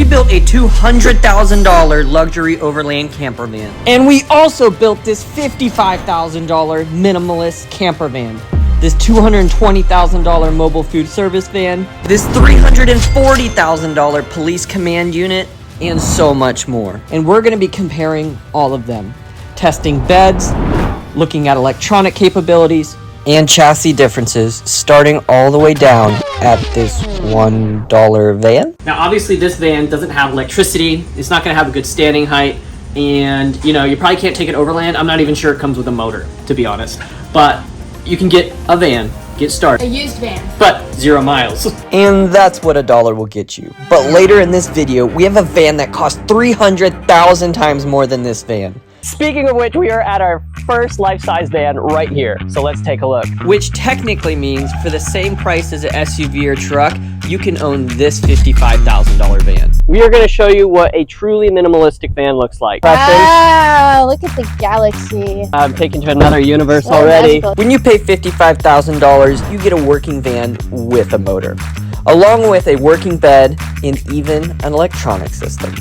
built a $200,000 luxury overland camper van. And we also built this $55,000 minimalist camper van. This $220,000 mobile food service van. This $340,000 police command unit. And so much more. And we're gonna be comparing all of them. Testing beds, looking at electronic capabilities, and chassis differences, starting all the way down at this $1 van. Now obviously this van doesn't have electricity, it's not gonna have a good standing height, and you probably can't take it overland. I'm not even sure it comes with a motor, to be honest. But you can get a van, get started. A used van. But 0 miles. And that's what $1 will get you. But later in this video, we have a van that costs 300,000 times more than this van. Speaking of which, we are at our first life-size van right here. So let's take a look. Which technically means for the same price as an SUV or truck, you can own this $55,000 van. We are going to show you what a truly minimalistic van looks like. Wow, look at the galaxy. I'm taken to another universe already. When you pay $55,000, you get a working van with a motor, along with a working bed and even an electronic system.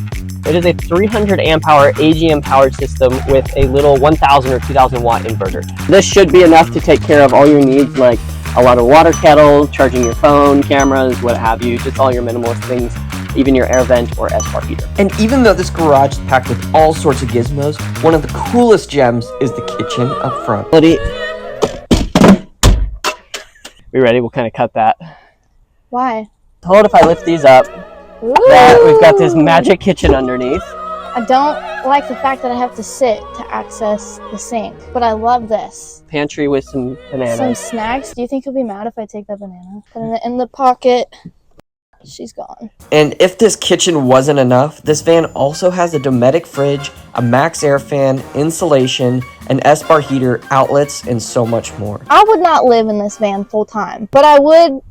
It is a 300 amp hour AGM powered system with a little 1000 or 2000 watt inverter. This should be enough to take care of all your needs, like a lot of water kettle, charging your phone, cameras, what have you, just all your minimalist things, even your air vent or S-bar heater. And even though this garage is packed with all sorts of gizmos, one of the coolest gems is the kitchen up front. We ready? We'll kind of cut that. Why? Hold if I lift these up. That we've got this magic kitchen underneath. I don't like the fact that I have to sit to access the sink, but I love this. Pantry with some bananas. Some snacks. Do you think he'll be mad if I take that banana? Put it in the pocket. She's gone. And if this kitchen wasn't enough, this van also has a Dometic fridge, a max air fan, insulation, an S-bar heater, outlets, and so much more. I would not live in this van full time, but I would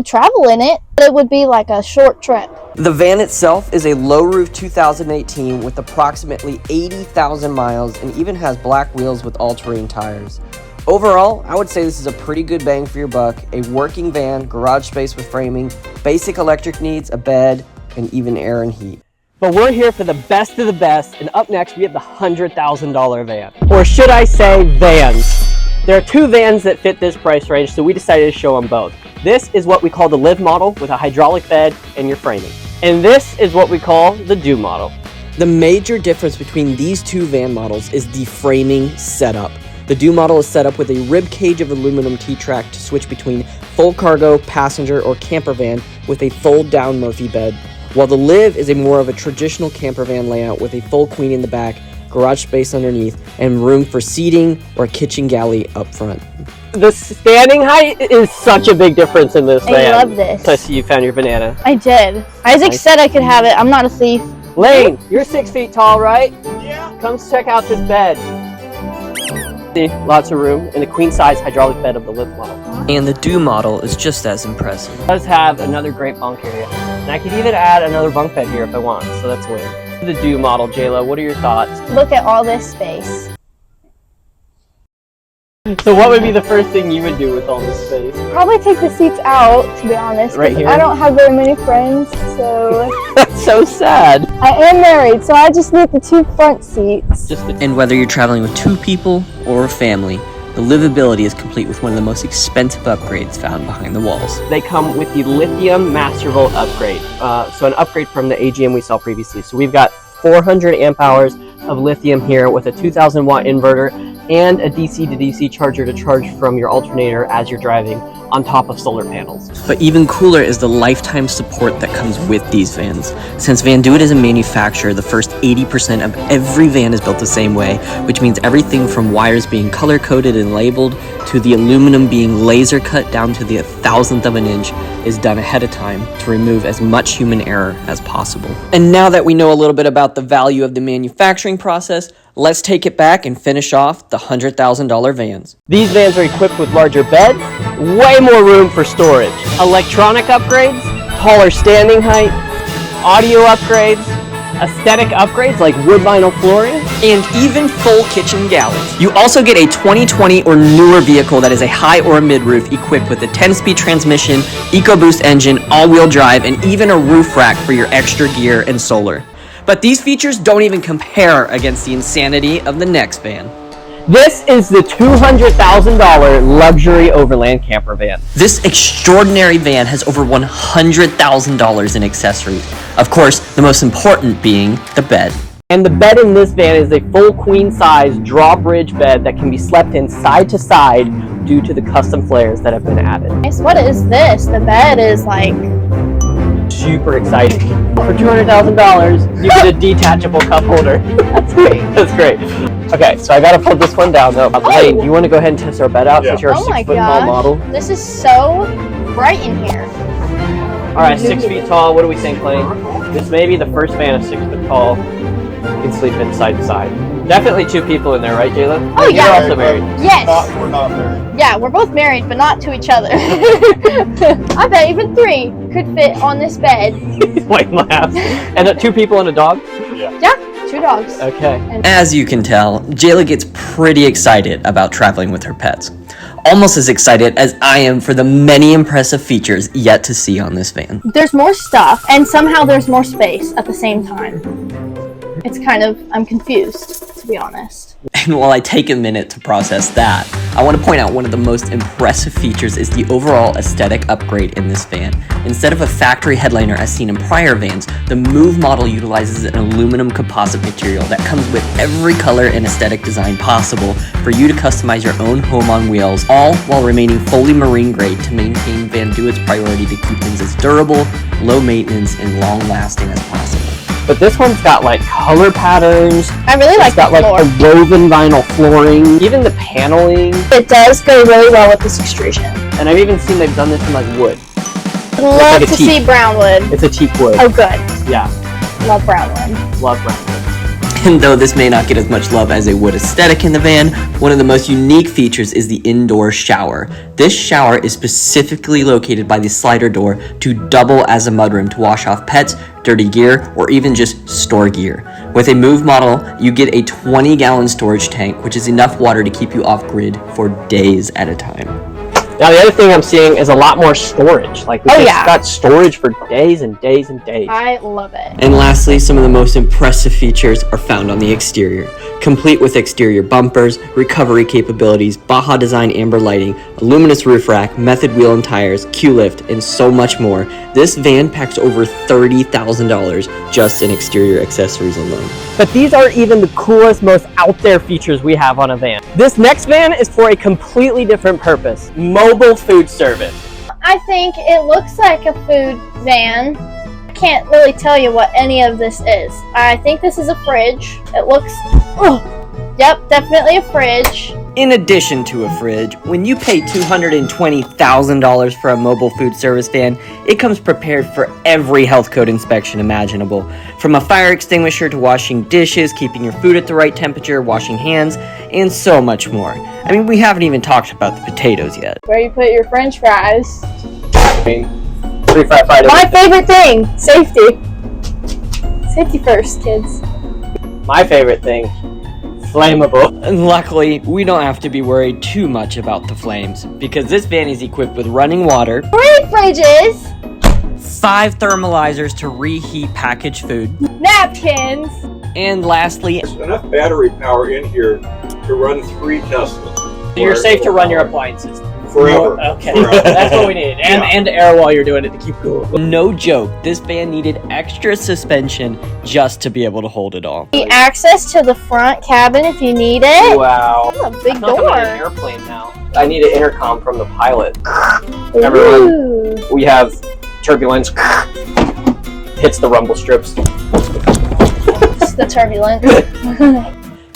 travel in it, but it would be like a short trip. The van itself is a low-roof 2018 with approximately 80,000 miles and even has black wheels with all-terrain tires. Overall, I would say this is a pretty good bang for your buck. A working van, garage space with framing, basic electric needs, a bed, and even air and heat. But we're here for the best of the best, and up next we have the $100,000 van. Or should I say vans. There are two vans that fit this price range, so we decided to show them both. This is what we call the Live model with a hydraulic bed and your framing. And this is what we call the Do model. The major difference between these two van models is the framing setup. The Do model is set up with a rib cage of aluminum T-track to switch between full cargo, passenger, or camper van with a fold-down Murphy bed, while the Live is a more of a traditional camper van layout with a full queen in the back, garage space underneath, and room for seating or a kitchen galley up front. The standing height is such a big difference in this van. I love this. Plus you found your banana. I did. Isaac said I could have it. I'm not a thief. Lane, you're 6 feet tall, right? Yeah. Come check out this bed. See, lots of room and a queen-size hydraulic bed of the Live model. And the Do model is just as impressive. It does have another great bunk area. And I could even add another bunk bed here if I want, so that's weird. The Do model, J-Lo, what are your thoughts? Look at all this space. So what would be the first thing you would do with all this space? Probably take the seats out, to be honest. Right here? I don't have very many friends, so... That's so sad. I am married, so I just need the 2 front seats. And whether you're traveling with 2 people or a family, the livability is complete with one of the most expensive upgrades found behind the walls. They come with the Lithium Master Volt upgrade. So an upgrade from the AGM we saw previously. So we've got 400 amp hours of lithium here with a 2000 watt inverter and a DC to DC charger to charge from your alternator as you're driving on top of solar panels. But even cooler is the lifetime support that comes with these vans. Since Van Duit is a manufacturer, the first 80% of every van is built the same way, which means everything from wires being color-coded and labeled to the aluminum being laser cut down to the 1,000th of an inch is done ahead of time to remove as much human error as possible. And now that we know a little bit about the value of the manufacturing process, let's take it back and finish off the $100,000 vans. These vans are equipped with larger beds, way more room for storage, electronic upgrades, taller standing height, audio upgrades, aesthetic upgrades like wood vinyl flooring, and even full kitchen galleys. You also get a 2020 or newer vehicle that is a high or a mid-roof equipped with a 10-speed transmission, EcoBoost engine, all-wheel drive, and even a roof rack for your extra gear and solar. But these features don't even compare against the insanity of the next van. This is the $200,000 Luxury Overland Camper van. This extraordinary van has over $100,000 in accessories. Of course, the most important being the bed. And the bed in this van is a full queen size drawbridge bed that can be slept in side to side due to the custom flares that have been added. Nice. What is this? The bed is like... Super exciting. For $200,000, you get a detachable cup holder. That's great. That's great. Okay, so I gotta put this one down though. Lane, do you want to go ahead and test our bed out since you're a Oh my 6 foot tall gosh. model? This is so bright in here. All right, 6 feet tall. What do we think, Lane? This may be the first van of 6 foot tall. You can sleep in side to side. Definitely 2 people in there, right, Jayla? Oh, You're yeah. also married. Yes. We're not married. Yeah, we're both married, but not to each other. I bet even 3 could fit on this bed. Wait, my ass. And 2 people and a dog? Yeah, 2 dogs. Okay. As you can tell, Jayla gets pretty excited about traveling with her pets. Almost as excited as I am for the many impressive features yet to see on this van. There's more stuff, and somehow there's more space at the same time. It's kind of, I'm confused, to be honest. And while I take a minute to process that, I want to point out one of the most impressive features is the overall aesthetic upgrade in this van. Instead of a factory headliner as seen in prior vans, the Move model utilizes an aluminum composite material that comes with every color and aesthetic design possible for you to customize your own home on wheels, all while remaining fully marine grade to maintain Van Duit's priority to keep things as durable, low maintenance, and long lasting as possible. But this one's got like color patterns. I really like It's got the like floor. a woven vinyl flooring. Even the paneling. It does go really well with this extrusion. And I've even seen they've done this in like wood. I'd love like a to teak. see brown wood. It's a teak wood. Oh, good. Yeah, Love brown wood. love brown wood. And though this may not get as much love as a wood aesthetic in the van, one of the most unique features is the indoor shower. This shower is specifically located by the slider door to double as a mudroom to wash off pets, dirty gear, or even just store gear. With a Move model, you get a 20-gallon storage tank, which is enough water to keep you off-grid for days at a time. Now the other thing I'm seeing is a lot more storage. Like we Oh, just yeah. got storage for days and days and days. I love it. And lastly, some of the most impressive features are found on the exterior. Complete with exterior bumpers, recovery capabilities, Baja Design amber lighting, a luminous roof rack, method wheel and tires, Q-lift, and so much more, this van packs over $30,000 just in exterior accessories alone. But these aren't even the coolest, most out there features we have on a van. This next van is for a completely different purpose. Mobile food service. I think it looks like a food van. I can't really tell you what any of this is. I think this is a fridge. It looks... Yep, definitely a fridge. In addition to a fridge, when you pay $220,000 for a mobile food service van, it comes prepared for every health code inspection imaginable. From a fire extinguisher to washing dishes, keeping your food at the right temperature, washing hands, and so much more. I mean, we haven't even talked about the potatoes yet. Where you put your french fries. My My favorite thing, safety. Safety first, kids. favorite thing, flammable. And luckily, we don't have to be worried too much about the flames, because this van is equipped with running water, 3 fridges, 5 thermalizers to reheat packaged food, napkins. and lastly, There's enough battery power in here to run 3 Teslas. You're safe to run your appliances. Forever. Okay, Forever. that's what we need. And air while you're doing it to keep cool. no joke, this van needed extra suspension just to be able to hold it all. The access to the front cabin if you need it. Wow. Oh, a big I feel like I'm in an door. airplane now. I need an intercom from the pilot. Everyone, Ooh. we have turbulence. Hits the rumble strips. It's the turbulence.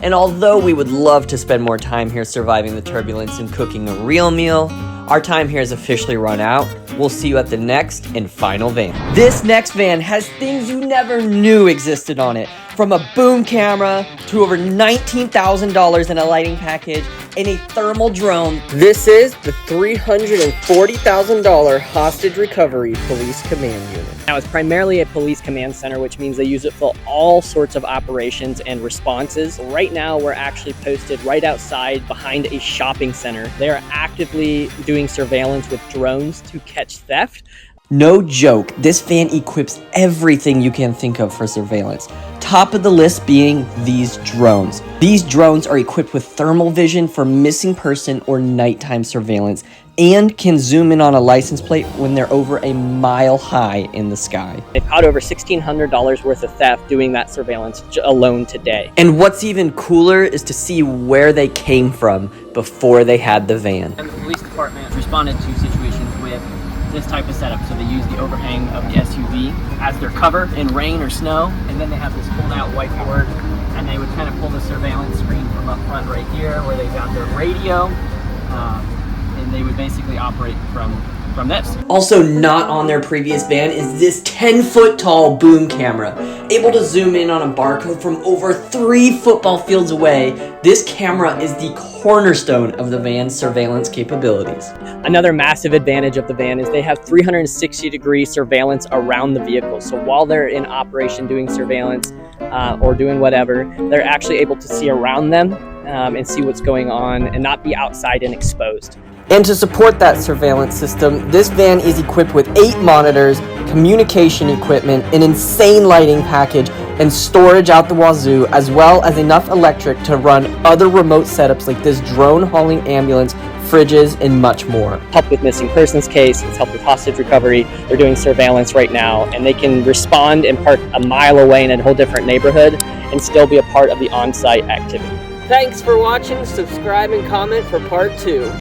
And although we would love to spend more time here surviving the turbulence and cooking a real meal, our time here has officially run out. We'll see you at the next and final van. This next van has things you never knew existed on it. From a boom camera to over $19,000 in a lighting package and a thermal drone. This is the $340,000 Hostage Recovery Police Command Unit. Now, it's primarily a police command center, which means they use it for all sorts of operations and responses. Right now, we're actually posted right outside behind a shopping center. They are actively doing surveillance with drones to catch theft. No joke, this van equips everything you can think of for surveillance. Top of the list being these drones. These drones are equipped with thermal vision for missing person or nighttime surveillance and can zoom in on a license plate when they're over a mile high in the sky. They've caught over $1,600 worth of theft doing that surveillance alone today. And what's even cooler is to see where they came from before they had the van. And the police department responded to situations with this type of setup. So they use the overhang of the SUV as their cover in rain or snow, and then they have this pulled out whiteboard, and they would kind of pull the surveillance screen from up front right here where they got their radio, and they would basically operate from this. Also not on their previous van is this 10-foot tall boom camera, able to zoom in on a barcode from over 3 football fields away. This camera is the cornerstone of the van's surveillance capabilities. Another massive advantage of the van is they have 360-degree surveillance around the vehicle. So while they're in operation doing surveillance or doing whatever, they're actually able to see around them and see what's going on and not be outside and exposed. And to support that surveillance system, this van is equipped with 8 monitors, communication equipment, an insane lighting package, and storage out the wazoo, as well as enough electric to run other remote setups like this drone hauling ambulance, fridges, and much more. Help with missing persons case, it's help with hostage recovery. They're doing surveillance right now, and they can respond and park a mile away in a whole different neighborhood and still be a part of the on-site activity. Thanks for watching. Subscribe and comment for part 2.